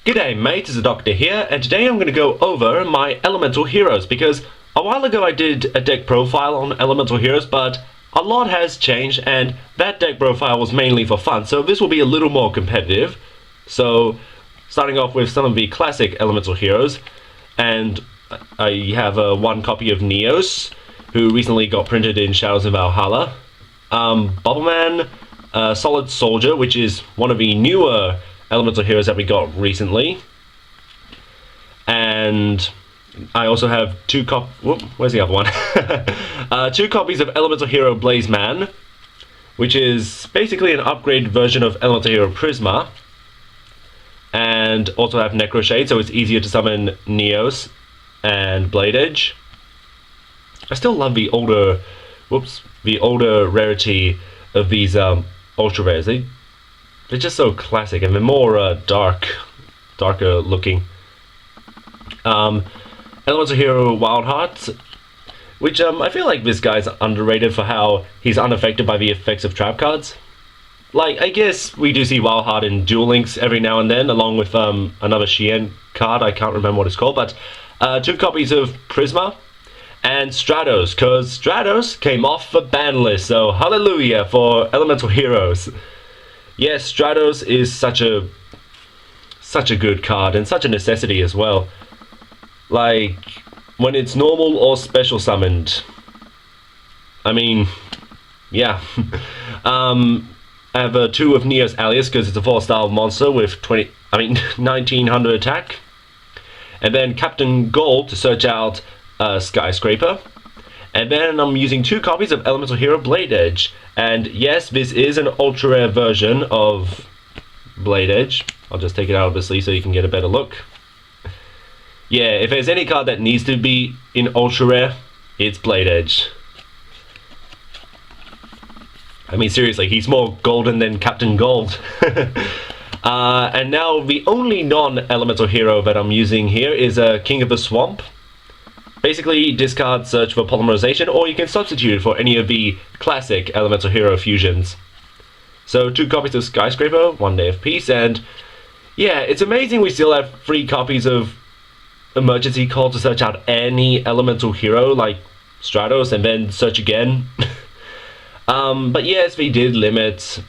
G'day mates, it's the Doctor here, and today I'm going to go over my elemental heroes, because a while ago I did a deck profile on elemental heroes, but a lot has changed, and that deck profile was mainly for fun, so this will be a little more competitive. So, starting off with some of the classic elemental heroes, and I have one copy of Neos, who recently got printed in Shadows of Valhalla. Bubbleman, Solid Soldier, which is one of the newer elemental heroes that we got recently, and I also have where's the other one? Two copies of Elemental Hero Blazeman, which is basically an upgraded version of Elemental Hero Prisma, and also have Necroshade, so it's easier to summon Neos and Blade Edge. I still love the older rarity of these ultra rares. They're just so classic, and they're more darker looking. Elemental Hero Wildheart, which I feel like this guy's underrated for how he's unaffected by the effects of trap cards. Like, I guess we do see Wildheart in Duel Links every now and then, along with another Shien card, I can't remember what it's called, but two copies of Prisma, and Stratos, because Stratos came off the ban list, so hallelujah for Elemental Heroes. Yes, Stratos is such a good card, and such a necessity as well. Like, when it's normal or special summoned, I mean, yeah. I have two of Neos Alias, because it's a 4-star monster with 1900 attack. And then Captain Gold to search out Skyscraper. And then I'm using two copies of Elemental Hero Blade Edge. And yes, this is an ultra rare version of Blade Edge. I'll just take it out of the sleeve so you can get a better look. Yeah, if there's any card that needs to be in ultra rare, it's Blade Edge. I mean, seriously, he's more golden than Captain Gold. And now the only non-elemental hero that I'm using here is King of the Swamp. Basically, discard Search for Polymerization, or you can substitute it for any of the classic elemental hero fusions. So, two copies of Skyscraper, 1 Day of Peace, and yeah, it's amazing we still have 3 copies of Emergency Call to search out any elemental hero, like Stratos, and then search again. But yes, we did limit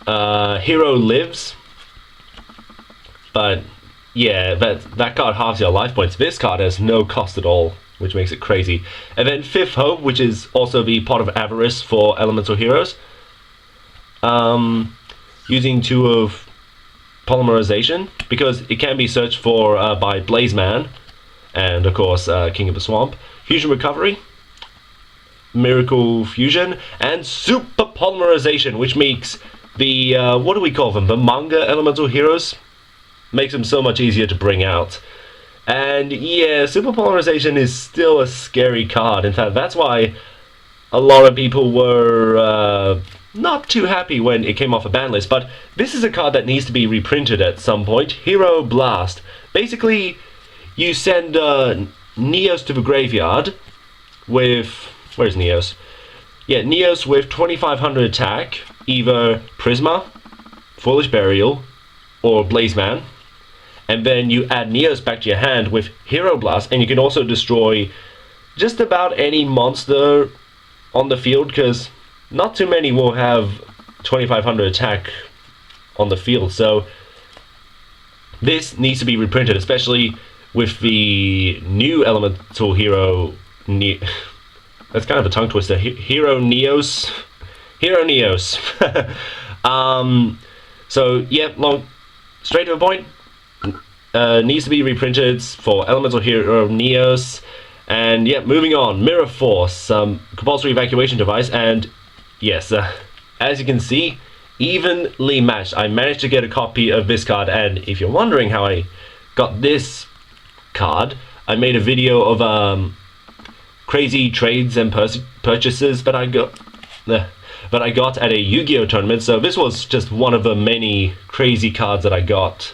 Hero Lives, but yeah, that card halves your life points. This card has no cost at all, which makes it crazy. And then Fifth Hope, which is also the Pot of Avarice for elemental heroes. Using 2 of Polymerization, because it can be searched for by Blazeman, and of course King of the Swamp. Fusion Recovery, Miracle Fusion, and Super Polymerization, which makes the, what do we call them, the manga elemental heroes? Makes them so much easier to bring out. And yeah, Super Polymerization is still a scary card. In fact, that's why a lot of people were not too happy when it came off a ban list. But this is a card that needs to be reprinted at some point. Hero Blast. Basically, you send Neos to the graveyard with... Where's Neos? Yeah, Neos with 2500 attack, either Prisma, Foolish Burial, or Blazeman. And then you add Neos back to your hand with Hero Blast, and you can also destroy just about any monster on the field, because not too many will have 2500 attack on the field. So this needs to be reprinted, especially with the new elemental hero. That's kind of a tongue twister. Hero Neos. So yeah, straight to the point. Needs to be reprinted for Elemental Hero Neos. And yeah, moving on. Mirror Force, compulsory evacuation device, and yes, as you can see, evenly matched. I managed to get a copy of this card, and if you're wondering how I got this card, I made a video of crazy trades and purchases that I got at a Yu-Gi-Oh tournament. So this was just one of the many crazy cards that I got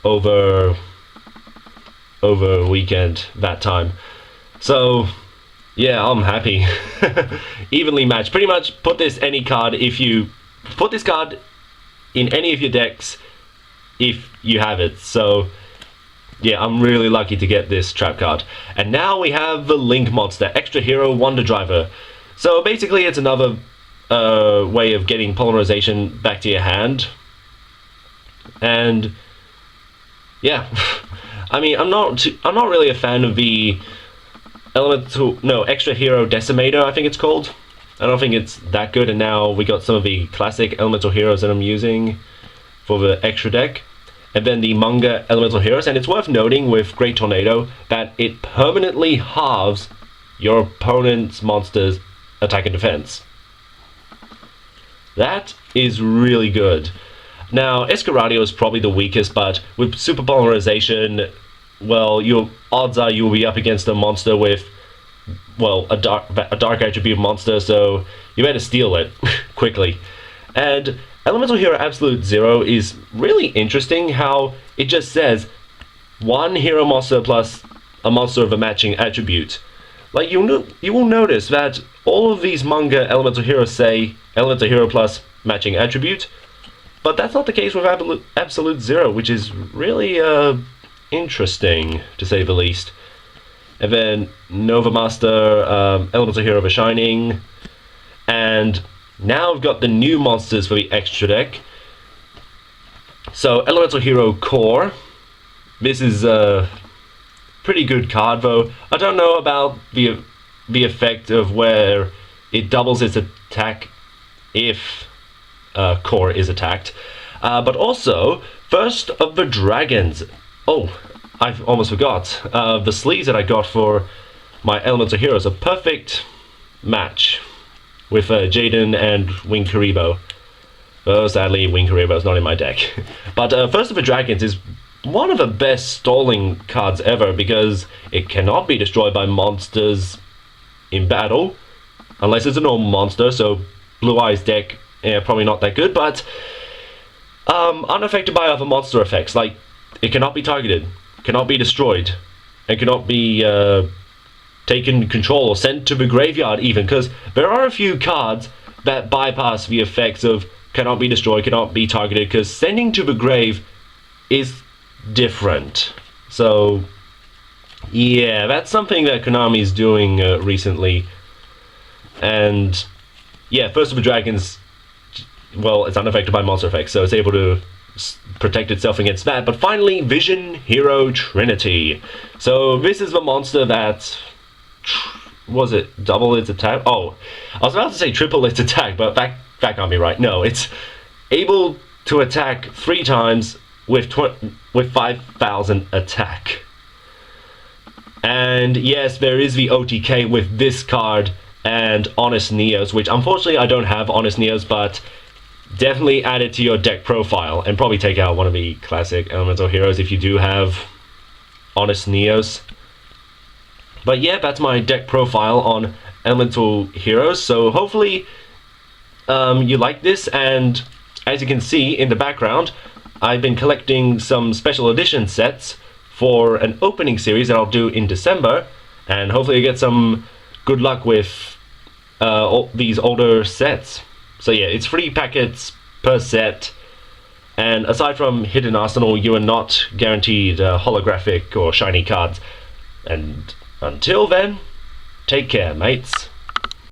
over a weekend that time. So yeah, I'm happy. Evenly matched. Pretty much put this any card, if you put this card in any of your decks, if you have it. So yeah, I'm really lucky to get this trap card. And now we have the Link monster, Extra Hero Wonder Driver. So basically it's another way of getting polymerization back to your hand. And yeah, I mean, I'm not really a fan of the Extra Hero Decimator, I think it's called. I don't think it's that good, and now we got some of the classic elemental heroes that I'm using for the extra deck. And then the manga elemental heroes, and it's worth noting with Great Tornado that it permanently halves your opponent's monster's attack and defense. That is really good. Now, Escaradio is probably the weakest, but with Super Polymerization, well, your odds are you will be up against a monster with, well, a dark attribute monster, so you better steal it quickly. And Elemental Hero Absolute Zero is really interesting how it just says one hero monster plus a monster of a matching attribute. Like, you will notice that all of these manga Elemental Heroes say Elemental Hero plus matching attribute, but that's not the case with Absolute Zero, which is really interesting, to say the least. And then Nova Master, Elemental Hero of a Shining, and now I've got the new monsters for the extra deck. So Elemental Hero Core. This is a pretty good card, though. I don't know about the effect of where it doubles its attack if Core is attacked. But also, First of the Dragons. Oh, I've almost forgot. The sleeves that I got for my Elemental Heroes, a perfect match with Jaden and Wing Karibo. Oh, sadly, Wing Karibo is not in my deck. But First of the Dragons is one of the best stalling cards ever because it cannot be destroyed by monsters in battle, unless it's a normal monster, so Blue Eyes deck, probably not that good, but unaffected by other monster effects, like it cannot be targeted, cannot be destroyed, and cannot be taken control or sent to the graveyard even, because there are a few cards that bypass the effects of cannot be destroyed, cannot be targeted, because sending to the grave is different. So yeah, that's something that Konami's doing recently. And yeah, First of the Dragons, well, it's unaffected by monster effects, so it's able to protect itself against that. But finally, Vision Hero Trinity. So this is the monster that, was it double its attack? Oh, I was about to say triple its attack, but that can't be right. No, it's able to attack 3 times with 5,000 attack. And yes, there is the OTK with this card and Honest Neos, which unfortunately I don't have Honest Neos, but definitely add it to your deck profile and probably take out one of the classic Elemental Heroes if you do have Honest Neos. But yeah, that's my deck profile on Elemental Heroes, so hopefully you like this. And as you can see in the background, I've been collecting some special edition sets for an opening series that I'll do in December, and hopefully I get some good luck with all these older sets. So yeah, it's 3 packets per set, and aside from Hidden Arsenal, you are not guaranteed holographic or shiny cards. And until then, take care, mates.